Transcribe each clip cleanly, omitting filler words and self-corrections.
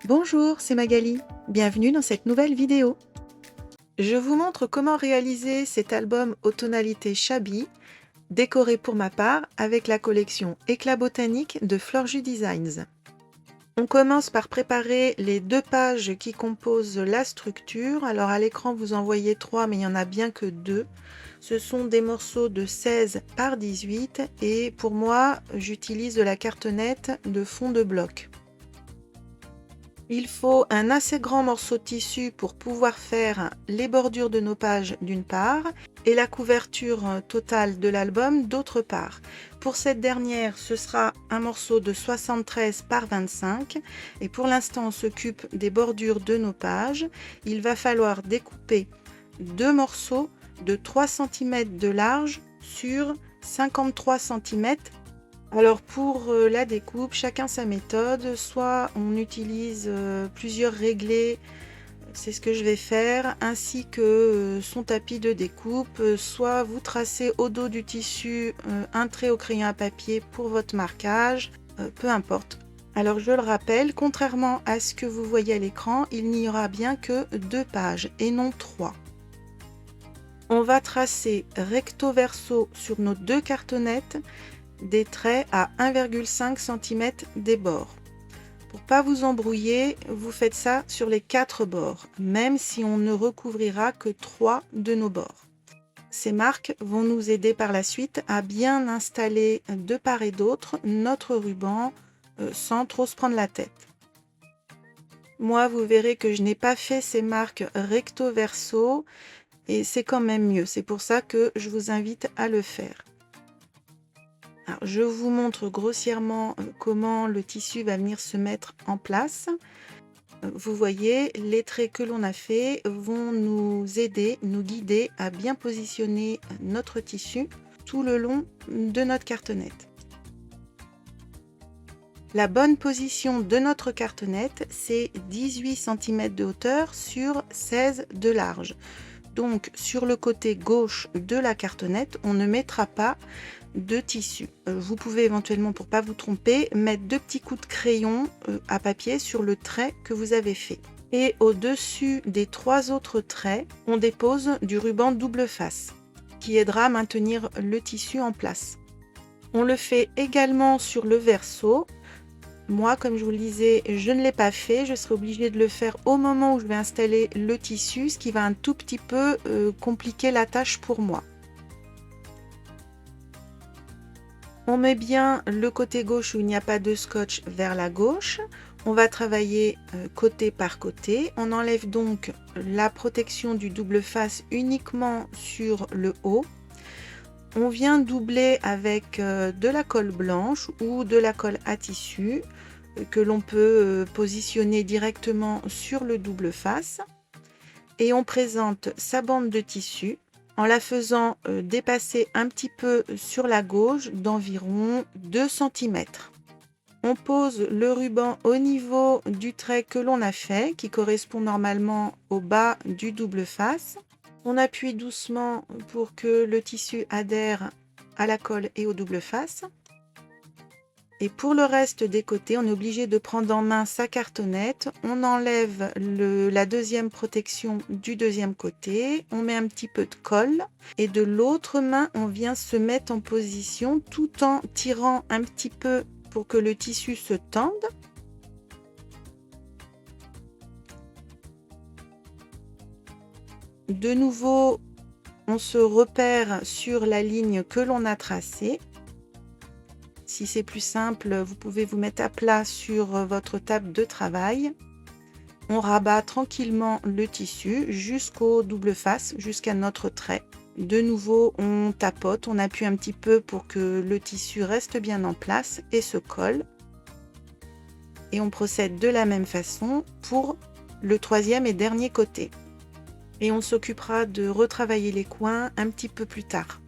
Bonjour, c'est Magali. Bienvenue dans cette nouvelle vidéo. Je vous montre comment réaliser cet album aux tonalités Shabby, décoré pour ma part avec la collection Éclat botanique de Florju Designs. On commence par préparer les 2 pages qui composent la structure. Alors à l'écran vous en voyez 3 mais il n'y en a bien que 2. Ce sont des morceaux de 16 par 18 et pour moi j'utilise de la cartonnette de fond de bloc. Il faut un assez grand morceau de tissu pour pouvoir faire les bordures de nos pages d'une part et la couverture totale de l'album d'autre part. Pour cette dernière, ce sera un morceau de 73 par 25 et pour l'instant on s'occupe des bordures de nos pages. Il va falloir découper 2 morceaux de 3 cm de large sur 53 cm. Alors pour la découpe, chacun sa méthode, soit on utilise plusieurs réglés, c'est ce que je vais faire, ainsi que son tapis de découpe, soit vous tracez au dos du tissu un trait au crayon à papier pour votre marquage, peu importe. Alors je le rappelle, contrairement à ce que vous voyez à l'écran, il n'y aura bien que 2 pages et non 3. On va tracer recto verso sur nos 2 cartonnettes des traits à 1,5 cm des bords. Pour pas vous embrouiller, vous faites ça sur les 4 bords, même si on ne recouvrira que 3 de nos bords. Ces marques vont nous aider par la suite à bien installer de part et d'autre notre ruban sans trop se prendre la tête. Moi, vous verrez que je n'ai pas fait ces marques recto verso et c'est quand même mieux. C'est pour ça que je vous invite à le faire. Alors, je vous montre grossièrement comment le tissu va venir se mettre en place. Vous voyez, les traits que l'on a fait vont nous aider, nous guider à bien positionner notre tissu tout le long de notre cartonnette. La bonne position de notre cartonnette, c'est 18 cm de hauteur sur 16 de large. Donc sur le côté gauche de la cartonnette, on ne mettra pas de tissu. Vous pouvez éventuellement, pour pas vous tromper, mettre 2 petits coups de crayon à papier sur le trait que vous avez fait. Et au-dessus des 3 autres traits, on dépose du ruban double face qui aidera à maintenir le tissu en place. On le fait également sur le verso. Moi, comme je vous le disais, je ne l'ai pas fait. Je serai obligée de le faire au moment où je vais installer le tissu, ce qui va un tout petit peu compliquer la tâche pour moi. On met bien le côté gauche où il n'y a pas de scotch vers la gauche. On va travailler côté par côté. On enlève donc la protection du double face uniquement sur le haut. On vient doubler avec de la colle blanche ou de la colle à tissu que l'on peut positionner directement sur le double face. Et on présente sa bande de tissu en la faisant dépasser un petit peu sur la gauche d'environ 2 cm. On pose le ruban au niveau du trait que l'on a fait, qui correspond normalement au bas du double face. On appuie doucement pour que le tissu adhère à la colle et au double face. Et pour le reste des côtés, on est obligé de prendre en main sa cartonnette. On enlève la deuxième protection du deuxième côté. On met un petit peu de colle. Et de l'autre main, on vient se mettre en position tout en tirant un petit peu pour que le tissu se tende. De nouveau, on se repère sur la ligne que l'on a tracée. Si c'est plus simple, vous pouvez vous mettre à plat sur votre table de travail. On rabat tranquillement le tissu jusqu'au double face, jusqu'à notre trait. De nouveau, on tapote, on appuie un petit peu pour que le tissu reste bien en place et se colle. Et on procède de la même façon pour le troisième et dernier côté. Et on s'occupera de retravailler les coins un petit peu plus tard.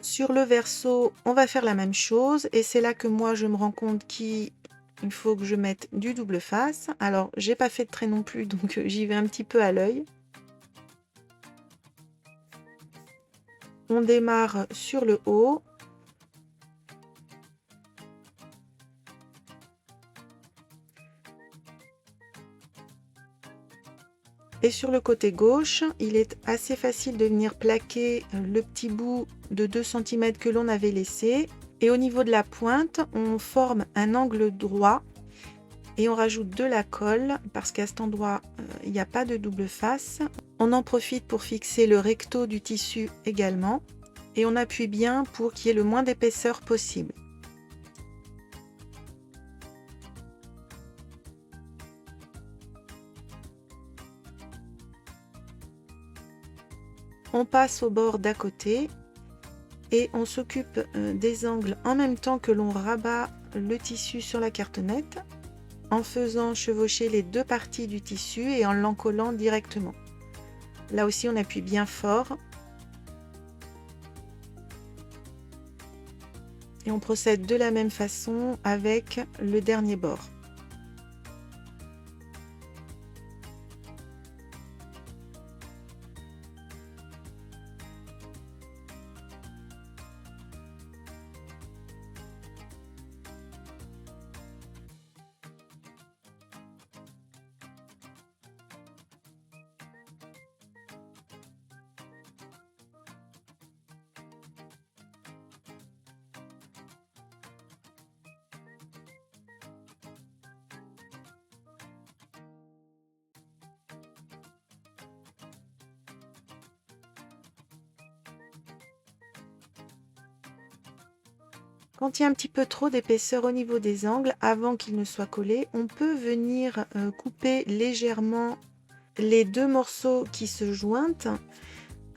Sur le verso, on va faire la même chose et c'est là que moi je me rends compte qu'il faut que je mette du double face. Alors j'ai pas fait de trait non plus, donc j'y vais un petit peu à l'œil. On démarre sur le haut. Et sur le côté gauche, il est assez facile de venir plaquer le petit bout de 2 cm que l'on avait laissé. Et au niveau de la pointe, on forme un angle droit et on rajoute de la colle parce qu'à cet endroit, il n'y a pas de double face. On en profite pour fixer le recto du tissu également et on appuie bien pour qu'il y ait le moins d'épaisseur possible. On passe au bord d'à côté et on s'occupe des angles en même temps que l'on rabat le tissu sur la cartonnette en faisant chevaucher les deux parties du tissu et en l'encollant directement. Là aussi on appuie bien fort et on procède de la même façon avec le dernier bord. Quand il y a un petit peu trop d'épaisseur au niveau des angles, avant qu'ils ne soient collés, on peut venir couper légèrement les deux morceaux qui se jointent.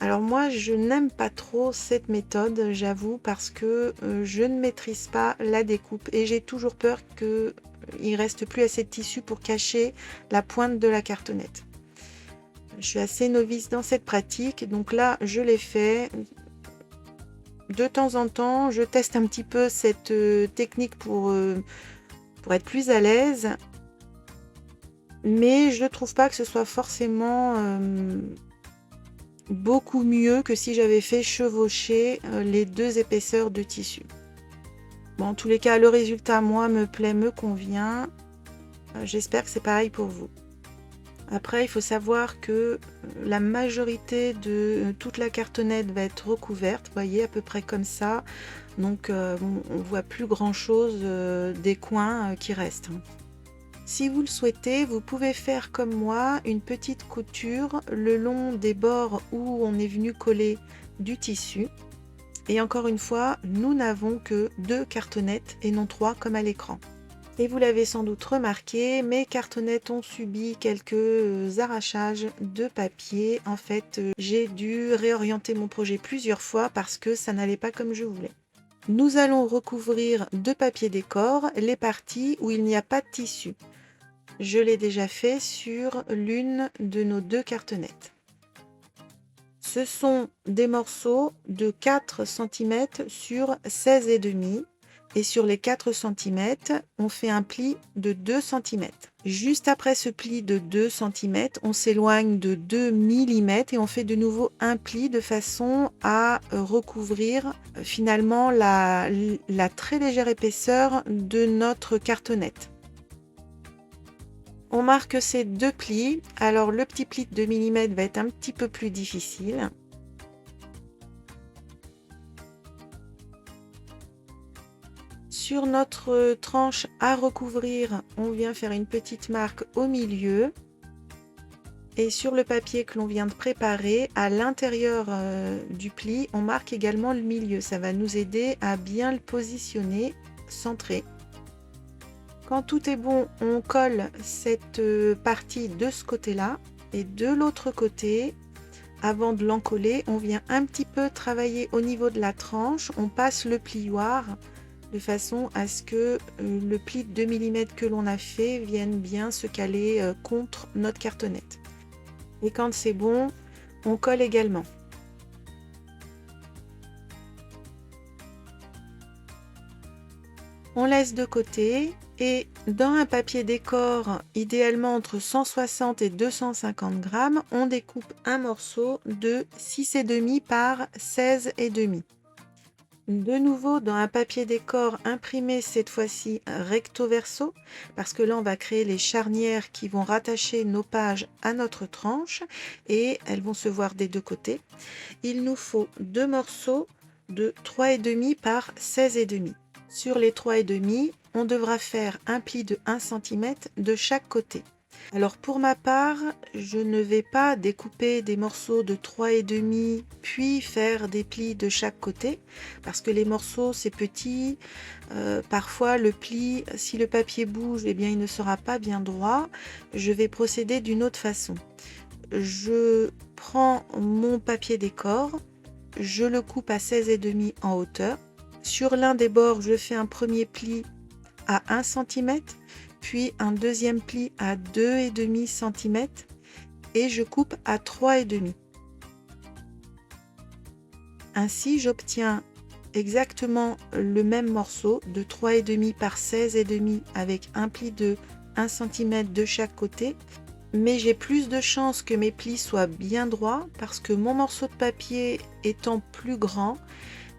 Alors moi, je n'aime pas trop cette méthode, j'avoue, parce que je ne maîtrise pas la découpe et j'ai toujours peur qu'il reste plus assez de tissu pour cacher la pointe de la cartonnette. Je suis assez novice dans cette pratique, donc là, je l'ai fait. De temps en temps, je teste un petit peu cette technique pour être plus à l'aise. Mais je ne trouve pas que ce soit forcément beaucoup mieux que si j'avais fait chevaucher les deux épaisseurs de tissu. Bon, en tous les cas, le résultat, moi, me plaît, me convient. J'espère que c'est pareil pour vous. Après, il faut savoir que la majorité de toute la cartonnette va être recouverte, vous voyez, à peu près comme ça. Donc, bon, on ne voit plus grand-chose des coins qui restent. Si vous le souhaitez, vous pouvez faire comme moi une petite couture le long des bords où on est venu coller du tissu. Et encore une fois, nous n'avons que 2 cartonnettes et non 3 comme à l'écran. Et vous l'avez sans doute remarqué, mes cartonnettes ont subi quelques arrachages de papier. En fait, j'ai dû réorienter mon projet plusieurs fois parce que ça n'allait pas comme je voulais. Nous allons recouvrir de papier décor les parties où il n'y a pas de tissu. Je l'ai déjà fait sur l'une de nos 2 cartonnettes. Ce sont des morceaux de 4 cm sur 16,5 et sur les 4 cm, on fait un pli de 2 cm. Juste après ce pli de 2 cm, on s'éloigne de 2 mm et on fait de nouveau un pli de façon à recouvrir finalement la très légère épaisseur de notre cartonnette. On marque ces 2 plis. Alors le petit pli de 2 mm va être un petit peu plus difficile. Sur notre tranche à recouvrir, on vient faire une petite marque au milieu. Et sur le papier que l'on vient de préparer, à l'intérieur du pli, on marque également le milieu. Ça va nous aider à bien le positionner, centré. Quand tout est bon, on colle cette partie de ce côté-là. Et de l'autre côté, avant de l'encoller, on vient un petit peu travailler au niveau de la tranche. On passe le plioir de façon à ce que le pli de 2 mm que l'on a fait vienne bien se caler contre notre cartonnette. Et quand c'est bon, on colle également. On laisse de côté et dans un papier décor, idéalement entre 160 et 250 grammes, on découpe un morceau de 6,5 par 16,5. De nouveau dans un papier décor imprimé cette fois-ci recto verso, parce que là on va créer les charnières qui vont rattacher nos pages à notre tranche et elles vont se voir des deux côtés. Il nous faut deux morceaux de 3,5 par 16,5. Sur les 3,5, on devra faire un pli de 1 cm de chaque côté. Alors pour ma part, je ne vais pas découper des morceaux de 3,5 puis faire des plis de chaque côté parce que les morceaux c'est petit, parfois le pli, si le papier bouge, eh bien il ne sera pas bien droit. Je vais procéder d'une autre façon. Je prends mon papier décor, je le coupe à 16,5 en hauteur. Sur l'un des bords, je fais un premier pli à 1 cm, puis un deuxième pli à 2,5 cm et je coupe à 3,5. Ainsi, j'obtiens exactement le même morceau de 3,5 par 16,5 avec un pli de 1 cm de chaque côté. Mais j'ai plus de chances que mes plis soient bien droits parce que mon morceau de papier étant plus grand,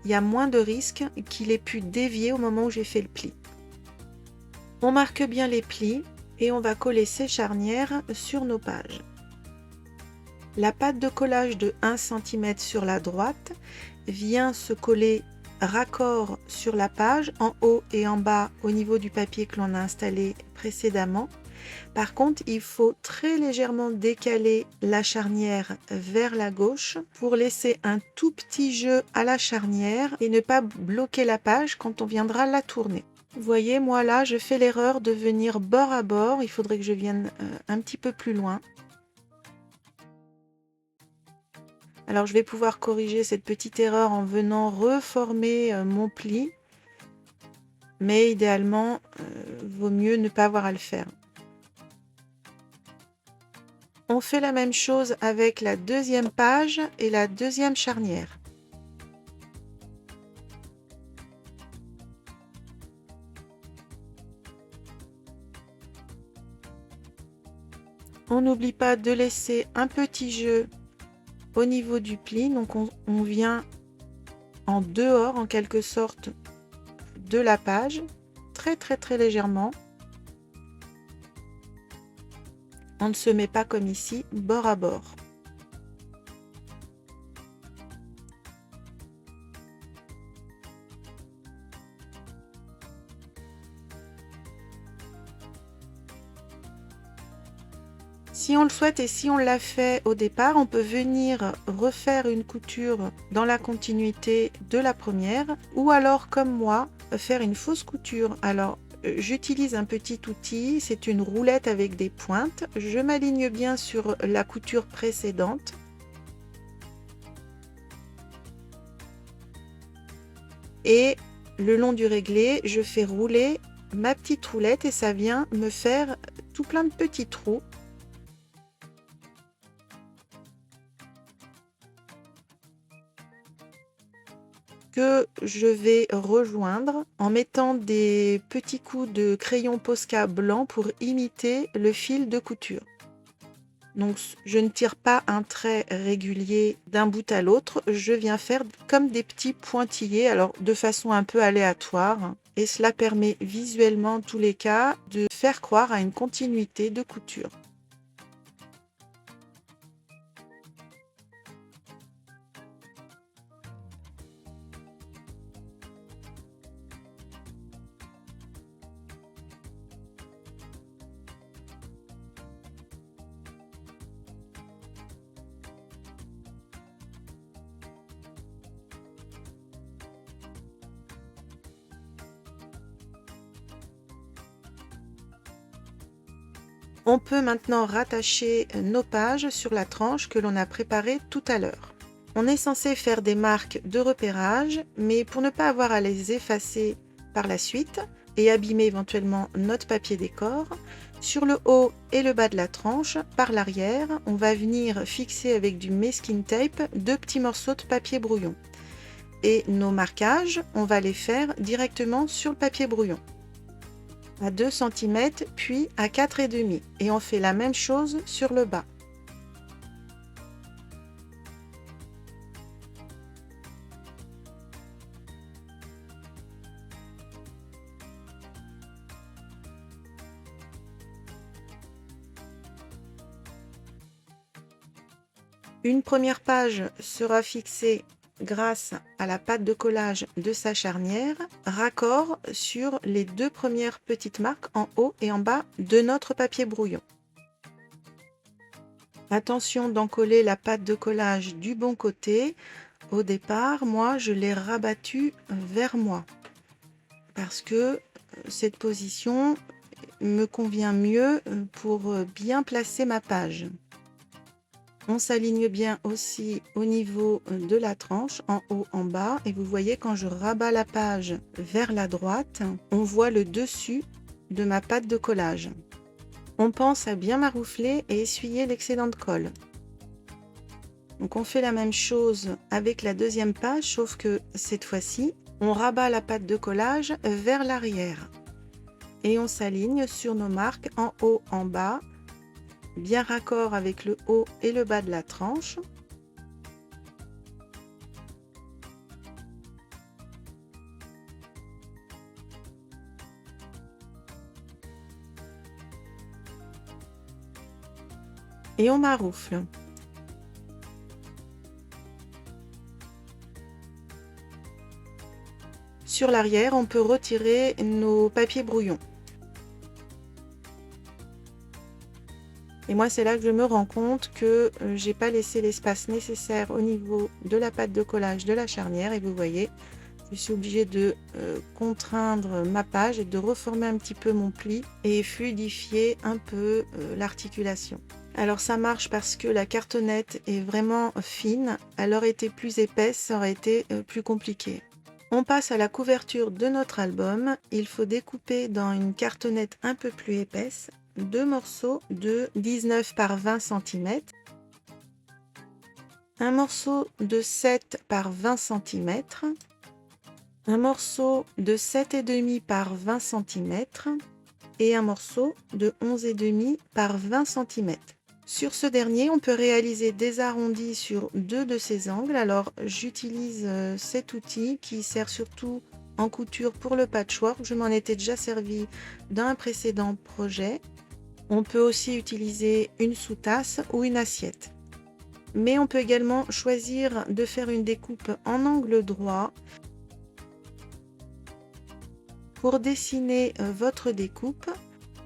il y a moins de risques qu'il ait pu dévier au moment où j'ai fait le pli. On marque bien les plis et on va coller ces charnières sur nos pages. La pâte de collage de 1 cm sur la droite vient se coller raccord sur la page, en haut et en bas au niveau du papier que l'on a installé précédemment. Par contre, il faut très légèrement décaler la charnière vers la gauche pour laisser un tout petit jeu à la charnière et ne pas bloquer la page quand on viendra la tourner. Vous voyez, moi là, je fais l'erreur de venir bord à bord. Il faudrait que je vienne un petit peu plus loin. Alors, je vais pouvoir corriger cette petite erreur en venant reformer mon pli. Mais idéalement, vaut mieux ne pas avoir à le faire. On fait la même chose avec la deuxième page et la deuxième charnière. On n'oublie pas de laisser un petit jeu au niveau du pli, donc on vient en dehors en quelque sorte de la page, très légèrement. On ne se met pas comme ici, bord à bord. Si on le souhaite et si on l'a fait au départ, on peut venir refaire une couture dans la continuité de la première ou alors comme moi, faire une fausse couture. Alors j'utilise un petit outil, c'est une roulette avec des pointes. Je m'aligne bien sur la couture précédente. Et le long du réglé, je fais rouler ma petite roulette et ça vient me faire tout plein de petits trous. Que je vais rejoindre en mettant des petits coups de crayon Posca blanc pour imiter le fil de couture. Donc je ne tire pas un trait régulier d'un bout à l'autre, je viens faire comme des petits pointillés, alors de façon un peu aléatoire, et cela permet visuellement en tous les cas de faire croire à une continuité de couture. On peut maintenant rattacher nos pages sur la tranche que l'on a préparée tout à l'heure. On est censé faire des marques de repérage, mais pour ne pas avoir à les effacer par la suite et abîmer éventuellement notre papier décor, sur le haut et le bas de la tranche, par l'arrière, on va venir fixer avec du masking tape deux petits morceaux de papier brouillon. Et nos marquages, on va les faire directement sur le papier brouillon. À 2 cm, puis à 4,5. Et on fait la même chose sur le bas. Une première page sera fixée grâce à la pâte de collage de sa charnière, raccord sur les 2 premières petites marques en haut et en bas de notre papier brouillon. Attention d'encoller la pâte de collage du bon côté. Au départ, moi, je l'ai rabattue vers moi parce que cette position me convient mieux pour bien placer ma page. On s'aligne bien aussi au niveau de la tranche, en haut, en bas. Et vous voyez, quand je rabats la page vers la droite, on voit le dessus de ma pâte de collage. On pense à bien maroufler et essuyer l'excédent de colle. Donc on fait la même chose avec la deuxième page, sauf que cette fois-ci, on rabat la pâte de collage vers l'arrière. Et on s'aligne sur nos marques en haut, en bas, bien raccord avec le haut et le bas de la tranche. Et on maroufle. Sur l'arrière, on peut retirer nos papiers brouillons. Et moi, c'est là que je me rends compte que j'ai pas laissé l'espace nécessaire au niveau de la pâte de collage de la charnière. Et vous voyez, je suis obligée de contraindre ma page et de reformer un petit peu mon pli et fluidifier un peu l'articulation. Alors ça marche parce que la cartonnette est vraiment fine. Elle aurait été plus épaisse, ça aurait été plus compliqué. On passe à la couverture de notre album. Il faut découper dans une cartonnette un peu plus épaisse 2 morceaux de 19 par 20 cm, un morceau de 7 par 20 cm, un morceau de 7,5 par 20 cm et un morceau de 11,5 par 20 cm. Sur ce dernier, on peut réaliser des arrondis sur 2 de ces angles. Alors j'utilise cet outil qui sert surtout en couture pour le patchwork. Je m'en étais déjà servi dans un précédent projet. On peut aussi utiliser une sous-tasse ou une assiette. Mais on peut également choisir de faire une découpe en angle droit. Pour dessiner votre découpe,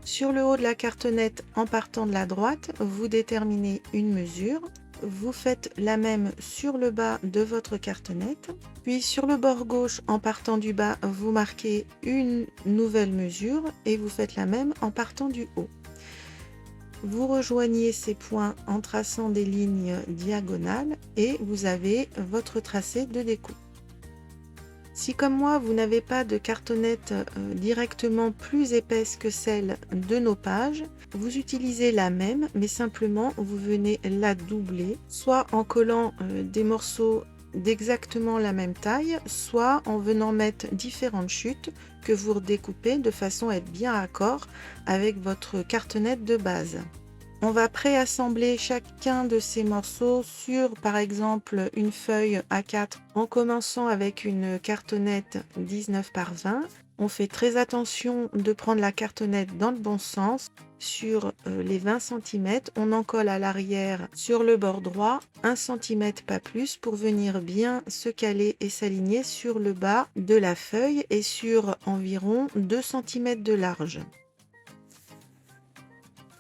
sur le haut de la cartonnette en partant de la droite, vous déterminez une mesure. Vous faites la même sur le bas de votre cartonnette. Puis sur le bord gauche, en partant du bas, vous marquez une nouvelle mesure et vous faites la même en partant du haut. Vous rejoignez ces points en traçant des lignes diagonales et vous avez votre tracé de découpe. Si comme moi, vous n'avez pas de cartonnette directement plus épaisse que celle de nos pages, vous utilisez la même, mais simplement vous venez la doubler, soit en collant des morceaux d'exactement la même taille, soit en venant mettre différentes chutes que vous redécoupez de façon à être bien raccord avec votre cartonnette de base. On va préassembler chacun de ces morceaux sur par exemple une feuille A4 en commençant avec une cartonnette 19 par 20. On fait très attention de prendre la cartonnette dans le bon sens. Sur les 20 cm, on en colle à l'arrière sur le bord droit 1 cm pas plus pour venir bien se caler et s'aligner sur le bas de la feuille et sur environ 2 cm de large.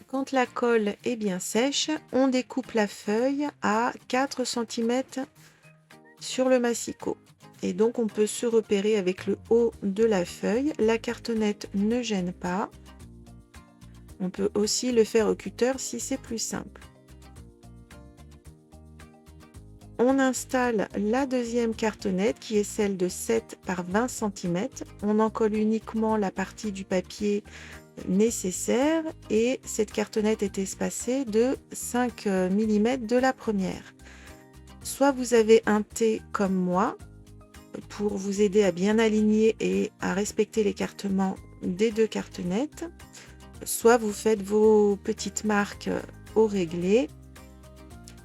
Quand la colle est bien sèche, on découpe la feuille à 4 cm sur le massicot. Et donc on peut se repérer avec le haut de la feuille. La cartonnette ne gêne pas. On peut aussi le faire au cutter si c'est plus simple. On installe la deuxième cartonnette qui est celle de 7 par 20 cm. On en colle uniquement la partie du papier nécessaire et cette cartonnette est espacée de 5 mm de la première. Soit vous avez un T comme moi, pour vous aider à bien aligner et à respecter l'écartement des deux cartonnettes. Soit vous faites vos petites marques au réglé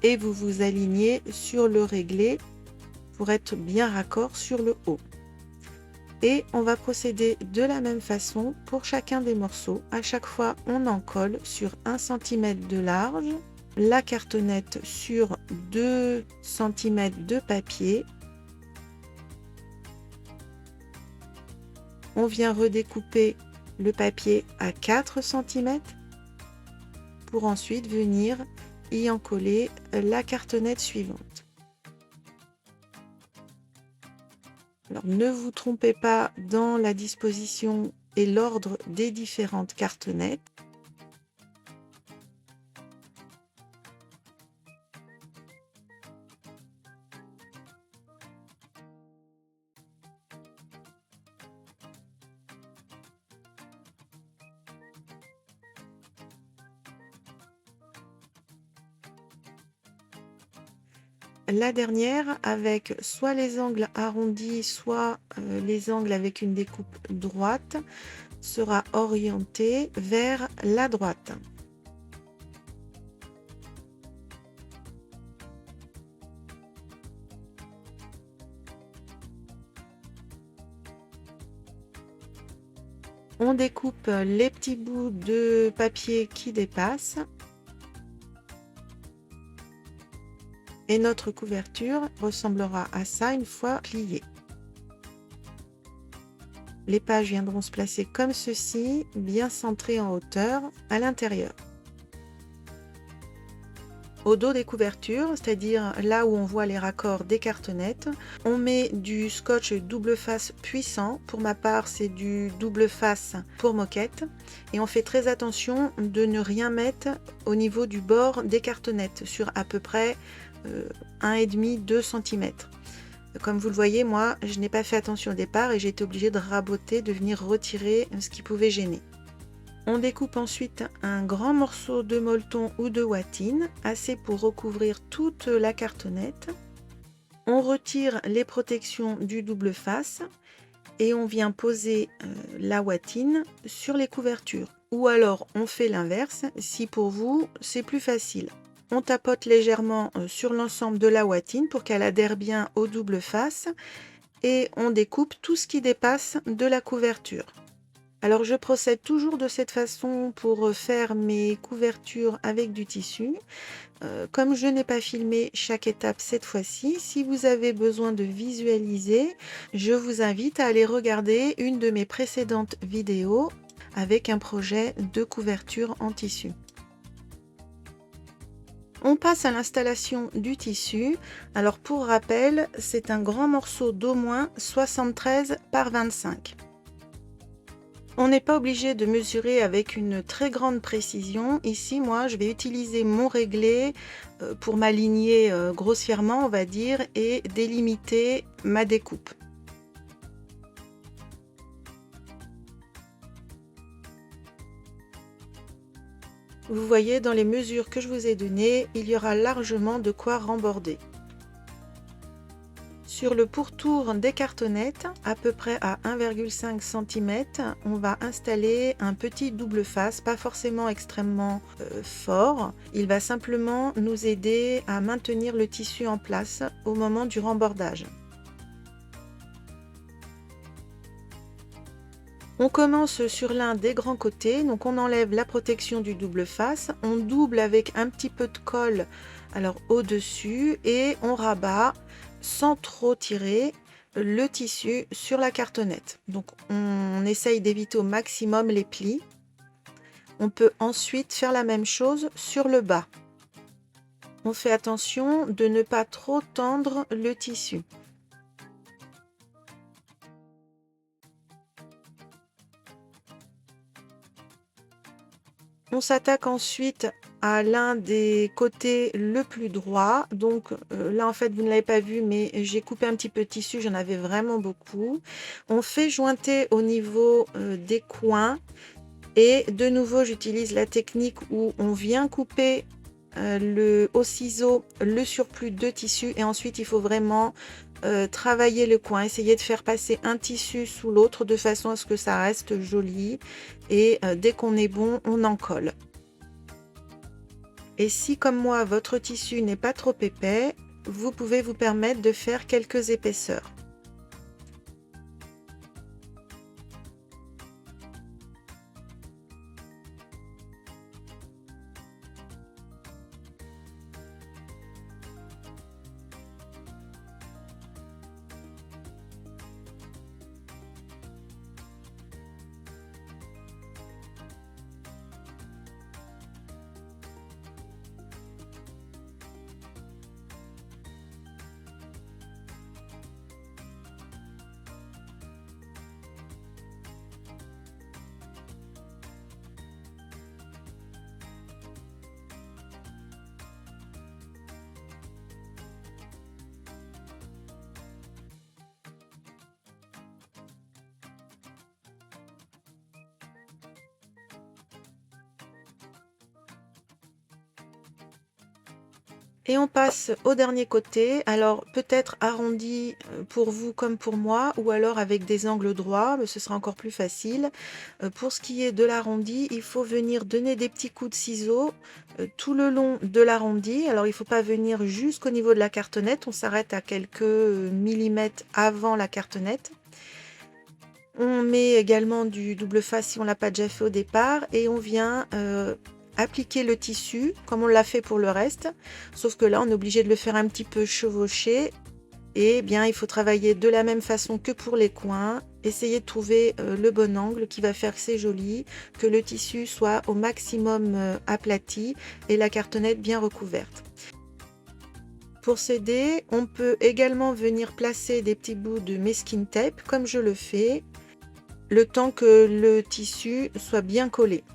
et vous vous alignez sur le réglé pour être bien raccord sur le haut. Et on va procéder de la même façon pour chacun des morceaux. À chaque fois, on en colle sur 1 cm de large, la cartonnette sur 2 cm de papier. On vient redécouper le papier à 4 cm pour ensuite venir y en coller la cartonnette suivante. Alors, ne vous trompez pas dans la disposition et l'ordre des différentes cartonnettes. La dernière avec soit les angles arrondis, soit les angles avec une découpe droite sera orientée vers la droite. On découpe les petits bouts de papier qui dépassent. Et notre couverture ressemblera à ça une fois pliée. Les pages viendront se placer comme ceci, bien centrées en hauteur à l'intérieur. Au dos des couvertures, c'est-à-dire là où on voit les raccords des cartonnettes, on met du scotch double face puissant. Pour ma part, c'est du double face pour moquette. Et on fait très attention de ne rien mettre au niveau du bord des cartonnettes, sur à peu près 1,5-2 cm. Comme vous le voyez, moi je n'ai pas fait attention au départ et j'ai été obligée de raboter, de venir retirer ce qui pouvait gêner. On découpe ensuite un grand morceau de molleton ou de ouatine, assez pour recouvrir toute la cartonnette. On retire les protections du double face et on vient poser la ouatine sur les couvertures. Ou alors on fait l'inverse, si pour vous c'est plus facile. On tapote légèrement sur l'ensemble de la ouatine pour qu'elle adhère bien au double face et on découpe tout ce qui dépasse de la couverture. Alors je procède toujours de cette façon pour faire mes couvertures avec du tissu. Comme je n'ai pas filmé chaque étape cette fois-ci, si vous avez besoin de visualiser, je vous invite à aller regarder une de mes précédentes vidéos avec un projet de couverture en tissu. On passe à l'installation du tissu. Alors pour rappel, c'est un grand morceau d'au moins 73 par 25. On n'est pas obligé de mesurer avec une très grande précision. Ici, moi, je vais utiliser mon réglé pour m'aligner grossièrement, on va dire, et délimiter ma découpe. Vous voyez, dans les mesures que je vous ai données, il y aura largement de quoi remborder. Sur le pourtour des cartonnettes, à peu près à 1,5 cm, on va installer un petit double face, pas forcément extrêmement fort. Il va simplement nous aider à maintenir le tissu en place au moment du rembordage. On commence sur l'un des grands côtés, donc on enlève la protection du double face, on double avec un petit peu de colle alors au-dessus et on rabat sans trop tirer le tissu sur la cartonnette. Donc on essaye d'éviter au maximum les plis. On peut ensuite faire la même chose sur le bas. On fait attention de ne pas trop tendre le tissu. On s'attaque ensuite à l'un des côtés le plus droit. Donc là en fait vous ne l'avez pas vu, mais j'ai coupé un petit peu de tissu, j'en avais vraiment beaucoup. On fait jointer au niveau des coins et de nouveau j'utilise la technique où on vient couper au ciseau le surplus de tissu et ensuite il faut vraiment travailler le coin, essayer de faire passer un tissu sous l'autre de façon à ce que ça reste joli et dès qu'on est bon, on en colle. Et si comme moi, votre tissu n'est pas trop épais, vous pouvez vous permettre de faire quelques épaisseurs. Et on passe au dernier côté, alors peut-être arrondi pour vous comme pour moi, ou alors avec des angles droits, mais ce sera encore plus facile. Pour ce qui est de l'arrondi, il faut venir donner des petits coups de ciseaux tout le long de l'arrondi. Alors il ne faut pas venir jusqu'au niveau de la cartonnette, on s'arrête à quelques millimètres avant la cartonnette. On met également du double face si on ne l'a pas déjà fait au départ, et on vient appliquer le tissu comme on l'a fait pour le reste, sauf que là on est obligé de le faire un petit peu chevaucher, et bien il faut travailler de la même façon que pour les coins, essayer de trouver le bon angle qui va faire que c'est joli, que le tissu soit au maximum aplati et la cartonnette bien recouverte. Pour s'aider, on peut également venir placer des petits bouts de masking tape comme je le fais, le temps que le tissu soit bien collé.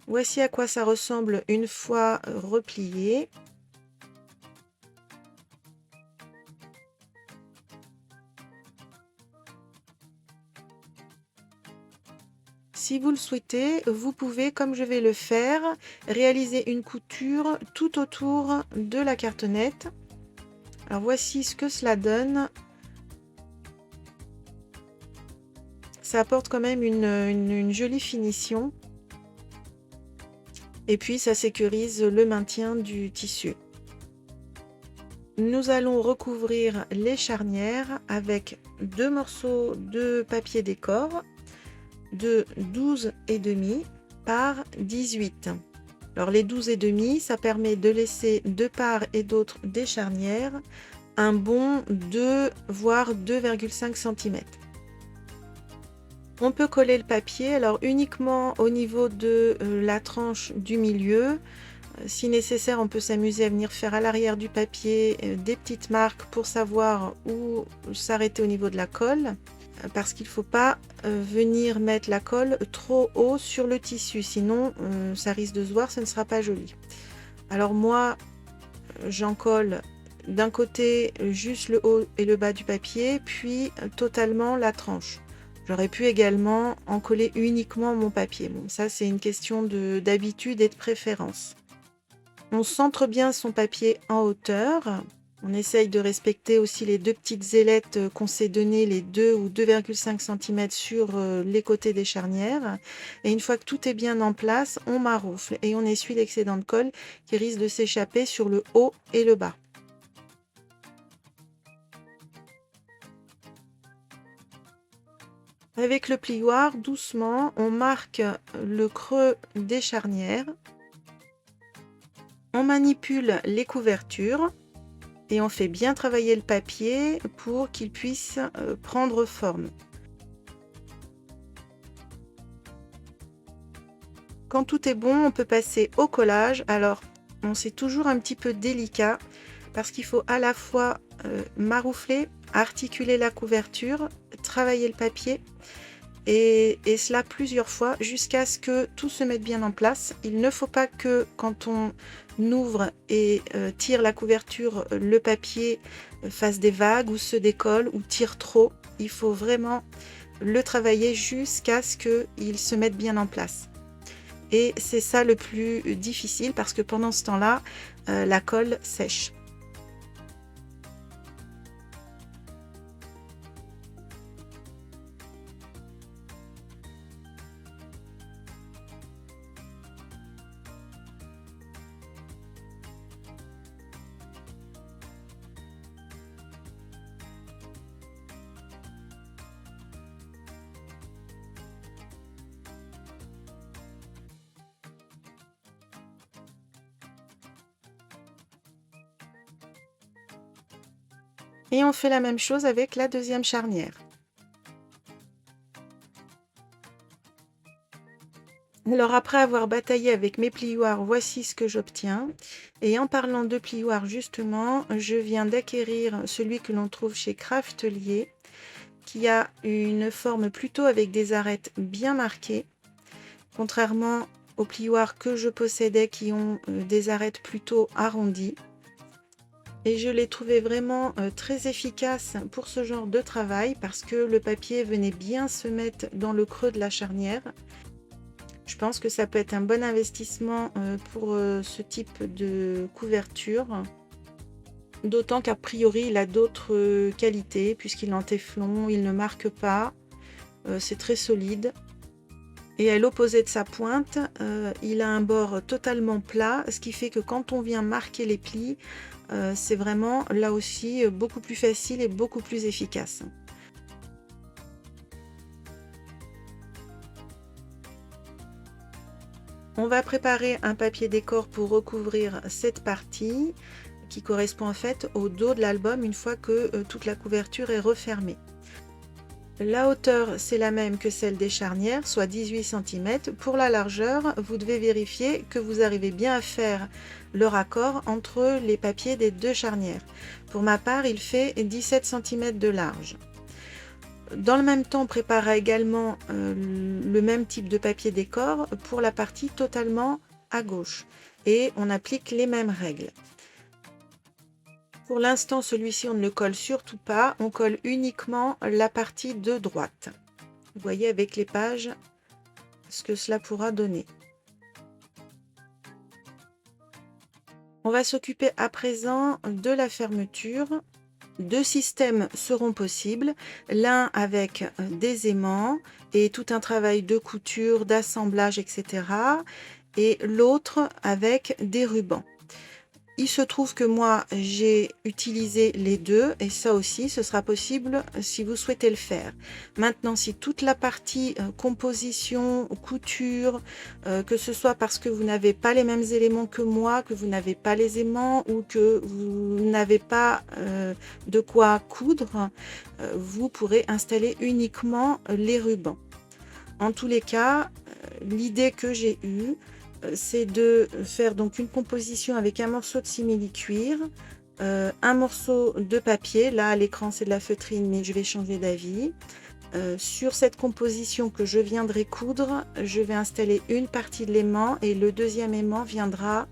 Voici à quoi ça ressemble une fois replié. Si vous le souhaitez, vous pouvez, comme je vais le faire, réaliser une couture tout autour de la cartonnette. Alors voici ce que cela donne. Ça apporte quand même une jolie finition. Et puis ça sécurise le maintien du tissu. Nous allons recouvrir les charnières avec deux morceaux de papier décor de 12,5 par 18. Alors les 12,5, ça permet de laisser de part et d'autre des charnières un bon 2 voire 2,5 cm. On peut coller le papier, alors uniquement au niveau de la tranche du milieu. Si nécessaire, on peut s'amuser à venir faire à l'arrière du papier des petites marques pour savoir où s'arrêter au niveau de la colle. Parce qu'il ne faut pas venir mettre la colle trop haut sur le tissu, sinon ça risque de se voir, ce ne sera pas joli. Alors moi, j'en colle d'un côté juste le haut et le bas du papier, puis totalement la tranche. J'aurais pu également en coller uniquement mon papier. Bon, ça c'est une question d'habitude et de préférence. On centre bien son papier en hauteur. On essaye de respecter aussi les deux petites ailettes qu'on s'est données, les 2 ou 2,5 cm sur les côtés des charnières. Et une fois que tout est bien en place, on maroufle et on essuie l'excédent de colle qui risque de s'échapper sur le haut et le bas. Avec le plioir, doucement, on marque le creux des charnières. On manipule les couvertures et on fait bien travailler le papier pour qu'il puisse prendre forme. Quand tout est bon, on peut passer au collage. Alors, bon, c'est toujours un petit peu délicat parce qu'il faut à la fois maroufler, articuler la couverture, travailler le papier et cela plusieurs fois jusqu'à ce que tout se mette bien en place. Il ne faut pas que quand on ouvre et tire la couverture, le papier fasse des vagues ou se décolle ou tire trop. Il faut vraiment le travailler jusqu'à ce qu'il se mette bien en place. Et c'est ça le plus difficile parce que pendant ce temps-là, la colle sèche. Et on fait la même chose avec la deuxième charnière. Alors après avoir bataillé avec mes plioirs, voici ce que j'obtiens. Et en parlant de plioirs justement, je viens d'acquérir celui que l'on trouve chez Craftelier, qui a une forme plutôt avec des arêtes bien marquées, contrairement aux plioirs que je possédais qui ont des arêtes plutôt arrondies. Et je l'ai trouvé vraiment très efficace pour ce genre de travail parce que le papier venait bien se mettre dans le creux de la charnière. Je pense que ça peut être un bon investissement pour ce type de couverture. D'autant qu'a priori, il a d'autres qualités puisqu'il est en téflon, il ne marque pas, c'est très solide. Et à l'opposé de sa pointe, il a un bord totalement plat, ce qui fait que quand on vient marquer les plis, c'est vraiment là aussi beaucoup plus facile et beaucoup plus efficace. On va préparer un papier décor pour recouvrir cette partie qui correspond en fait au dos de l'album une fois que toute la couverture est refermée. La hauteur, c'est la même que celle des charnières, soit 18 cm. Pour la largeur, vous devez vérifier que vous arrivez bien à faire le raccord entre les papiers des deux charnières. Pour ma part, il fait 17 cm de large. Dans le même temps, on préparera également le même type de papier décor pour la partie totalement à gauche. Et on applique les mêmes règles. Pour l'instant, celui-ci, on ne le colle surtout pas. On colle uniquement la partie de droite. Vous voyez avec les pages ce que cela pourra donner. On va s'occuper à présent de la fermeture. Deux systèmes seront possibles. L'un avec des aimants et tout un travail de couture, d'assemblage, etc. Et l'autre avec des rubans. Il se trouve que moi, j'ai utilisé les deux et ça aussi, ce sera possible si vous souhaitez le faire. Maintenant, si toute la partie composition, couture, que ce soit parce que vous n'avez pas les mêmes éléments que moi, que vous n'avez pas les aimants ou que vous n'avez pas de quoi coudre, vous pourrez installer uniquement les rubans. En tous les cas, l'idée que j'ai eue, c'est de faire donc une composition avec un morceau de simili-cuir, un morceau de papier, là à l'écran c'est de la feutrine mais je vais changer d'avis. Sur cette composition que je viendrai coudre, je vais installer une partie de l'aimant et le deuxième aimant viendra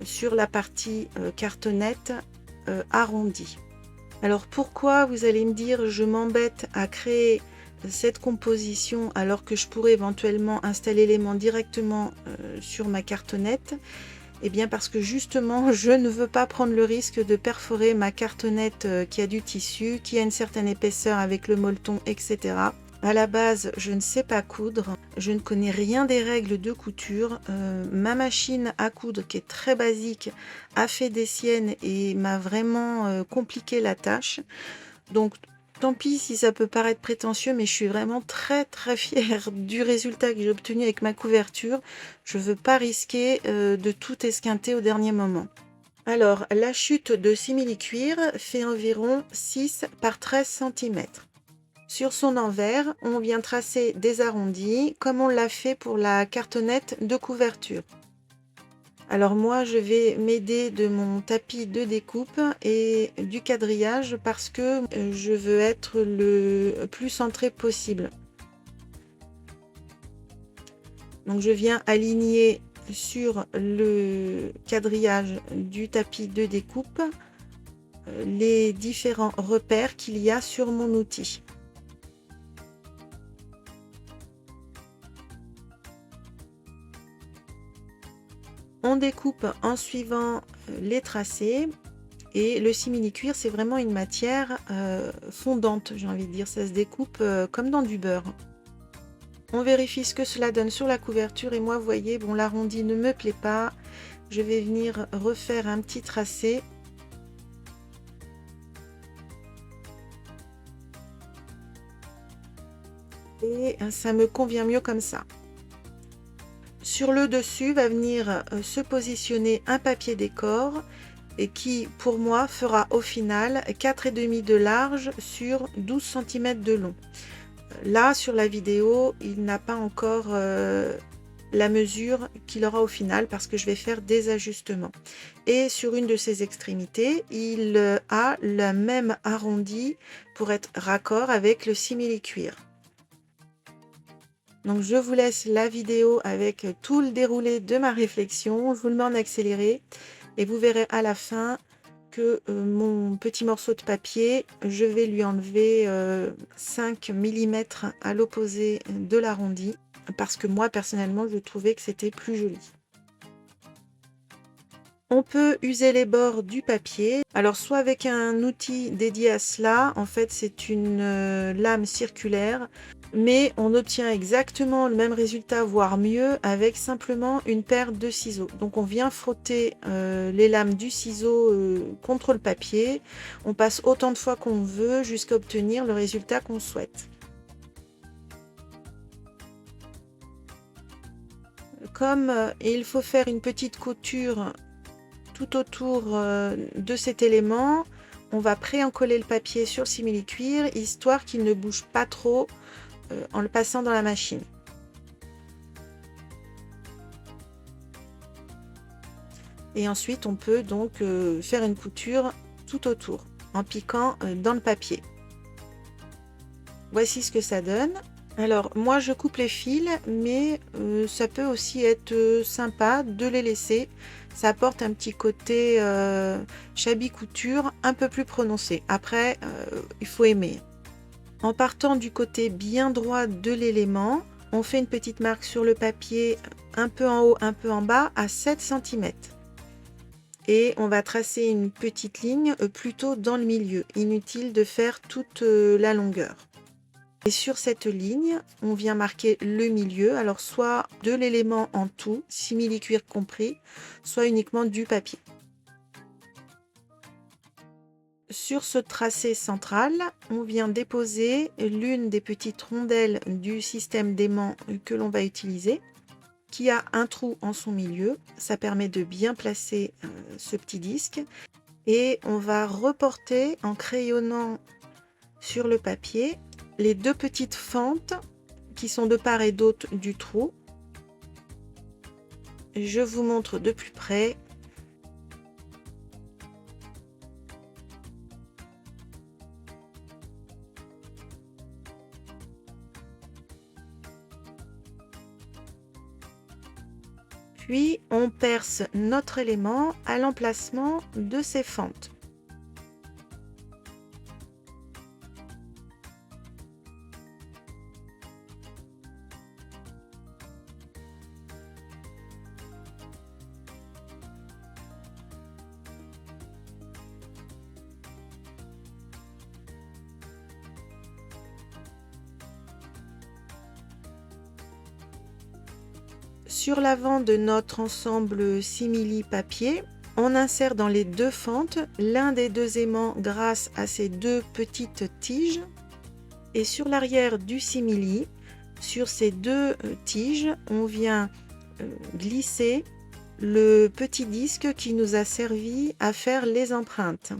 sur la partie cartonnette arrondie. Alors pourquoi, vous allez me dire, je m'embête à créer cette composition alors que je pourrais éventuellement installer l'aimant directement sur ma cartonnette? Eh bien parce que justement je ne veux pas prendre le risque de perforer ma cartonnette qui a du tissu, qui a une certaine épaisseur avec le molleton, etc. À la base, je ne sais pas coudre, je ne connais rien des règles de couture. Ma machine à coudre, qui est très basique, a fait des siennes et m'a vraiment compliqué la tâche. Donc, tant pis si ça peut paraître prétentieux, mais je suis vraiment très très fière du résultat que j'ai obtenu avec ma couverture. Je veux pas risquer de tout esquinter au dernier moment. Alors, la chute de simili-cuir fait environ 6 par 13 cm. Sur son envers, on vient tracer des arrondis, comme on l'a fait pour la cartonnette de couverture. Alors moi, je vais m'aider de mon tapis de découpe et du quadrillage parce que je veux être le plus centré possible. Donc je viens aligner sur le quadrillage du tapis de découpe les différents repères qu'il y a sur mon outil. On découpe en suivant les tracés et le simili-cuir, c'est vraiment une matière fondante, j'ai envie de dire. Ça se découpe comme dans du beurre. On vérifie ce que cela donne sur la couverture et moi, vous voyez, bon, l'arrondi ne me plaît pas. Je vais venir refaire un petit tracé. Et ça me convient mieux comme ça. Sur le dessus va venir se positionner un papier décor et qui pour moi fera au final 4,5 de large sur 12 cm de long. Là sur la vidéo il n'a pas encore la mesure qu'il aura au final parce que je vais faire des ajustements. Et sur une de ses extrémités il a le même arrondi pour être raccord avec le simili-cuir. Donc je vous laisse la vidéo avec tout le déroulé de ma réflexion, je vous le mets en accéléré et vous verrez à la fin que mon petit morceau de papier, je vais lui enlever 5 mm à l'opposé de l'arrondi parce que moi personnellement je trouvais que c'était plus joli. On peut user les bords du papier, alors soit avec un outil dédié à cela, en fait c'est une lame circulaire, mais on obtient exactement le même résultat, voire mieux, avec simplement une paire de ciseaux. Donc on vient frotter les lames du ciseau contre le papier, on passe autant de fois qu'on veut jusqu'à obtenir le résultat qu'on souhaite. Comme il faut faire une petite couture tout autour de cet élément, on va pré-encoller le papier sur le simili-cuir, histoire qu'il ne bouge pas trop en le passant dans la machine. Et ensuite, on peut donc faire une couture tout autour, en piquant dans le papier. Voici ce que ça donne. Alors, moi, je coupe les fils, mais ça peut aussi être sympa de les laisser. Ça apporte un petit côté shabby couture un peu plus prononcé. Après, il faut aimer. En partant du côté bien droit de l'élément, on fait une petite marque sur le papier, un peu en haut, un peu en bas, à 7 cm. Et on va tracer une petite ligne plutôt dans le milieu. Inutile de faire toute la longueur. Et sur cette ligne, on vient marquer le milieu, alors soit de l'élément en tout, simili-cuir compris, soit uniquement du papier. Sur ce tracé central, on vient déposer l'une des petites rondelles du système d'aimant que l'on va utiliser, qui a un trou en son milieu. Ça permet de bien placer ce petit disque. Et on va reporter en crayonnant sur le papier les deux petites fentes qui sont de part et d'autre du trou. Je vous montre de plus près. Puis on perce notre élément à l'emplacement de ces fentes. Sur l'avant de notre ensemble simili papier, On insère dans les deux fentes l'un des deux aimants grâce à ces deux petites tiges. Et sur l'arrière du simili, sur ces deux tiges, on vient glisser le petit disque qui nous a servi à faire les empreintes.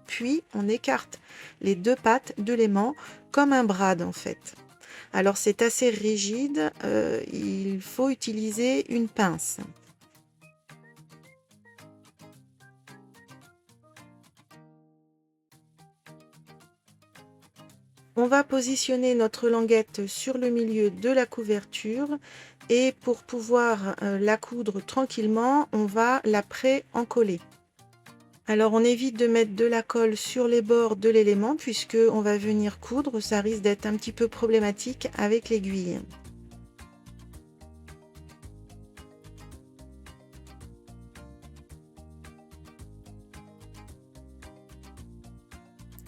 Puis on écarte les deux pattes de l'aimant comme un brad en fait. Alors c'est assez rigide, il faut utiliser une pince. On va positionner notre languette sur le milieu de la couverture et pour pouvoir la coudre tranquillement, on va la pré-encoller. Alors on évite de mettre de la colle sur les bords de l'élément puisque on va venir coudre, ça risque d'être un petit peu problématique avec l'aiguille.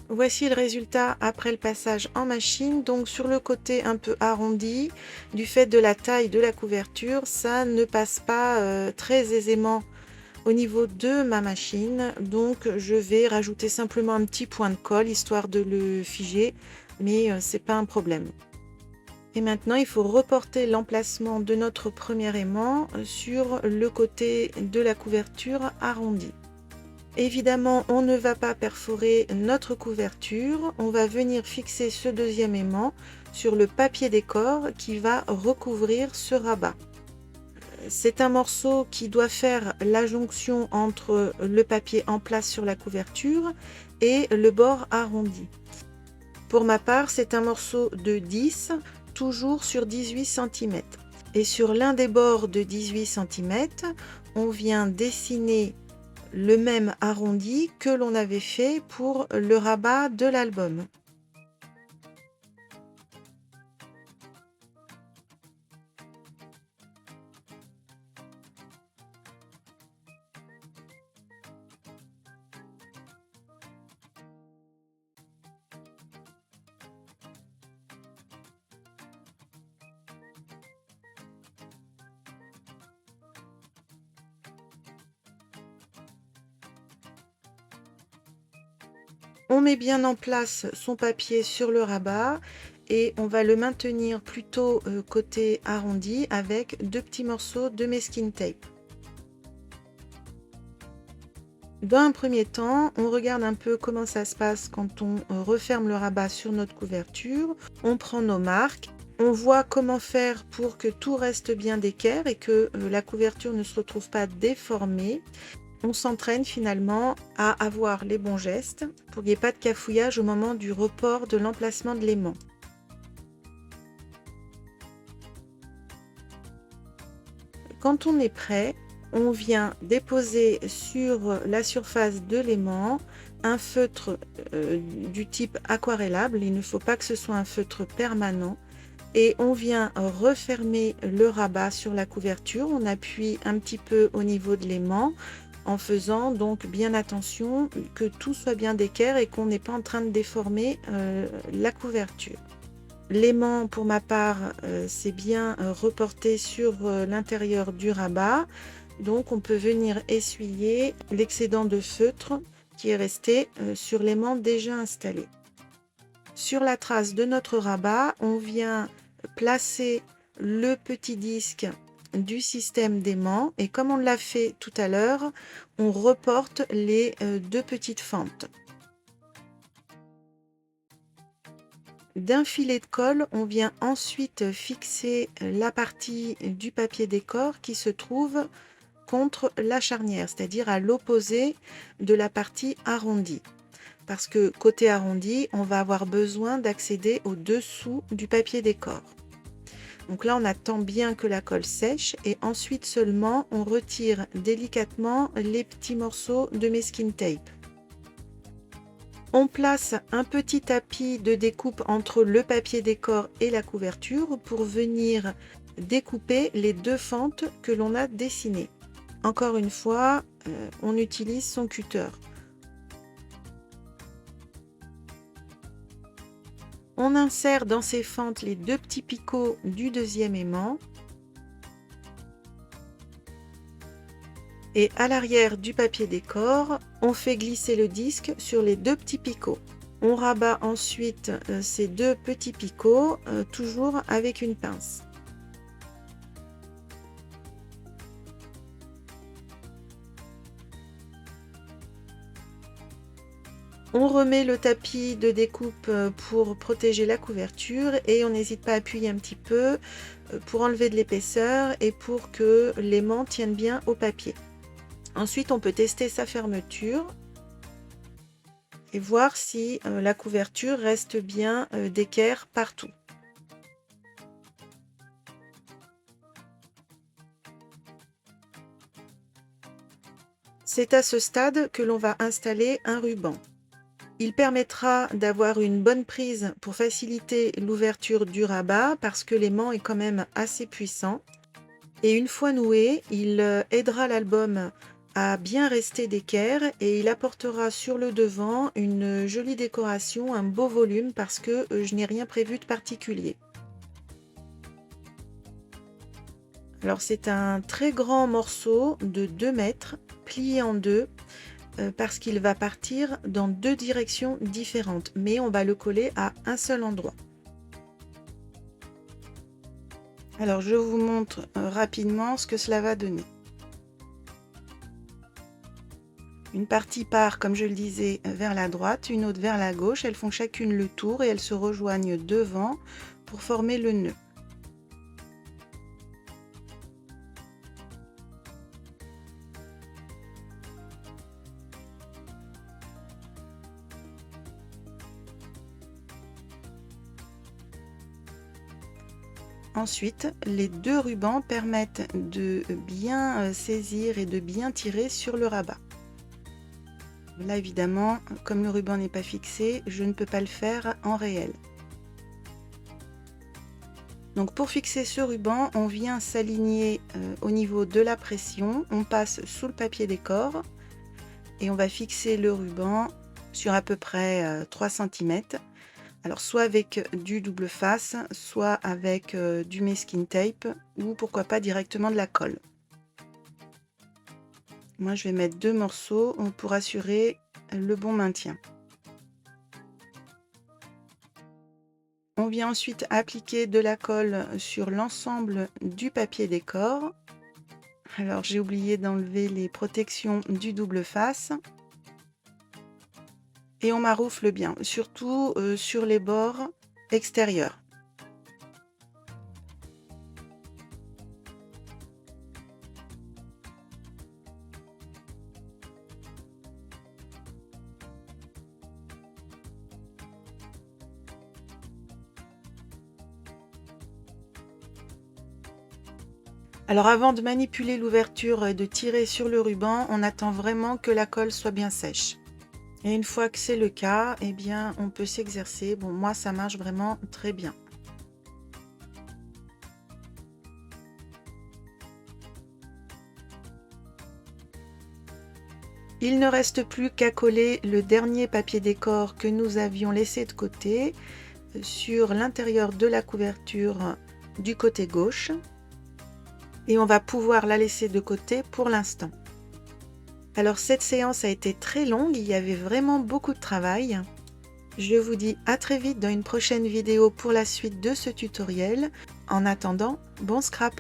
Voici le résultat après le passage en machine. Donc sur le côté un peu arrondi, du fait de la taille de la couverture, ça ne passe pas très aisément au niveau de ma machine. Donc je vais rajouter simplement un petit point de colle histoire de le figer, mais c'est pas un problème. Et maintenant il faut reporter l'emplacement de notre premier aimant sur le côté de la couverture arrondi. Évidemment, on ne va pas perforer notre couverture, on va venir fixer ce deuxième aimant sur le papier décor qui va recouvrir ce rabat. C'est un morceau qui doit faire la jonction entre le papier en place sur la couverture et le bord arrondi. Pour ma part, c'est un morceau de 10, toujours sur 18 cm. Et sur l'un des bords de 18 cm, on vient dessiner le même arrondi que l'on avait fait pour le rabat de l'album. On met bien en place son papier sur le rabat et on va le maintenir plutôt côté arrondi avec deux petits morceaux de masking tape. Dans un premier temps, on regarde un peu comment ça se passe quand on referme le rabat sur notre couverture. On prend nos marques, on voit comment faire pour que tout reste bien d'équerre et que la couverture ne se retrouve pas déformée. On s'entraîne finalement à avoir les bons gestes pour qu'il n'y ait pas de cafouillage au moment du report de l'emplacement de l'aimant. Quand on est prêt, on vient déposer sur la surface de l'aimant un feutre du type aquarellable. Il ne faut pas que ce soit un feutre permanent. Et on vient refermer le rabat sur la couverture. On appuie un petit peu au niveau de l'aimant en faisant donc bien attention que tout soit bien d'équerre et qu'on n'est pas en train de déformer la couverture. L'aimant pour ma part c'est bien reporté sur l'intérieur du rabat, donc on peut venir essuyer l'excédent de feutre qui est resté sur l'aimant déjà installé. Sur la trace de notre rabat, on vient placer le petit disque du système d'aimant et comme on l'a fait tout à l'heure, on reporte les deux petites fentes. D'un filet de colle, on vient ensuite fixer la partie du papier décor qui se trouve contre la charnière, c'est-à-dire à l'opposé de la partie arrondie. Parce que côté arrondi, on va avoir besoin d'accéder au dessous du papier décor. Donc là, on attend bien que la colle sèche et ensuite seulement on retire délicatement les petits morceaux de masking tape. On place un petit tapis de découpe entre le papier décor et la couverture pour venir découper les deux fentes que l'on a dessinées. Encore une fois, on utilise son cutter. On insère dans ces fentes les deux petits picots du deuxième aimant. Et à l'arrière du papier décor, on fait glisser le disque sur les 2 petits picots. On rabat ensuite ces 2 petits picots, toujours avec une pince. On remet le tapis de découpe pour protéger la couverture et on n'hésite pas à appuyer un petit peu pour enlever de l'épaisseur et pour que l'aimant tienne bien au papier. Ensuite, on peut tester sa fermeture et voir si la couverture reste bien d'équerre partout. C'est à ce stade que l'on va installer un ruban. Il permettra d'avoir une bonne prise pour faciliter l'ouverture du rabat parce que l'aimant est quand même assez puissant. Et une fois noué, il aidera l'album à bien rester d'équerre et il apportera sur le devant une jolie décoration, un beau volume parce que je n'ai rien prévu de particulier. Alors c'est un très grand morceau de 2 mètres plié en deux parce qu'il va partir dans 2 directions différentes, mais on va le coller à un seul endroit. Alors je vous montre rapidement ce que cela va donner. Une partie part, comme je le disais, vers la droite, une autre vers la gauche. Elles font chacune le tour et elles se rejoignent devant pour former le nœud. Ensuite, les 2 rubans permettent de bien saisir et de bien tirer sur le rabat. Là, évidemment, comme le ruban n'est pas fixé, je ne peux pas le faire en réel. Donc pour fixer ce ruban, on vient s'aligner au niveau de la pression, on passe sous le papier décor et on va fixer le ruban sur à peu près 3 cm. Alors soit avec du double face, soit avec du masking tape ou pourquoi pas directement de la colle. Moi je vais mettre 2 morceaux pour assurer le bon maintien. On vient ensuite appliquer de la colle sur l'ensemble du papier décor. Alors j'ai oublié d'enlever les protections du double face. Et on maroufle bien, surtout sur les bords extérieurs. Alors avant de manipuler l'ouverture et de tirer sur le ruban, on attend vraiment que la colle soit bien sèche. Et une fois que c'est le cas, eh bien, on peut s'exercer. Bon, moi, ça marche vraiment très bien. Il ne reste plus qu'à coller le dernier papier décor que nous avions laissé de côté sur l'intérieur de la couverture du côté gauche. Et on va pouvoir la laisser de côté pour l'instant. Alors cette séance a été très longue, il y avait vraiment beaucoup de travail. Je vous dis à très vite dans une prochaine vidéo pour la suite de ce tutoriel. En attendant, bon scrap!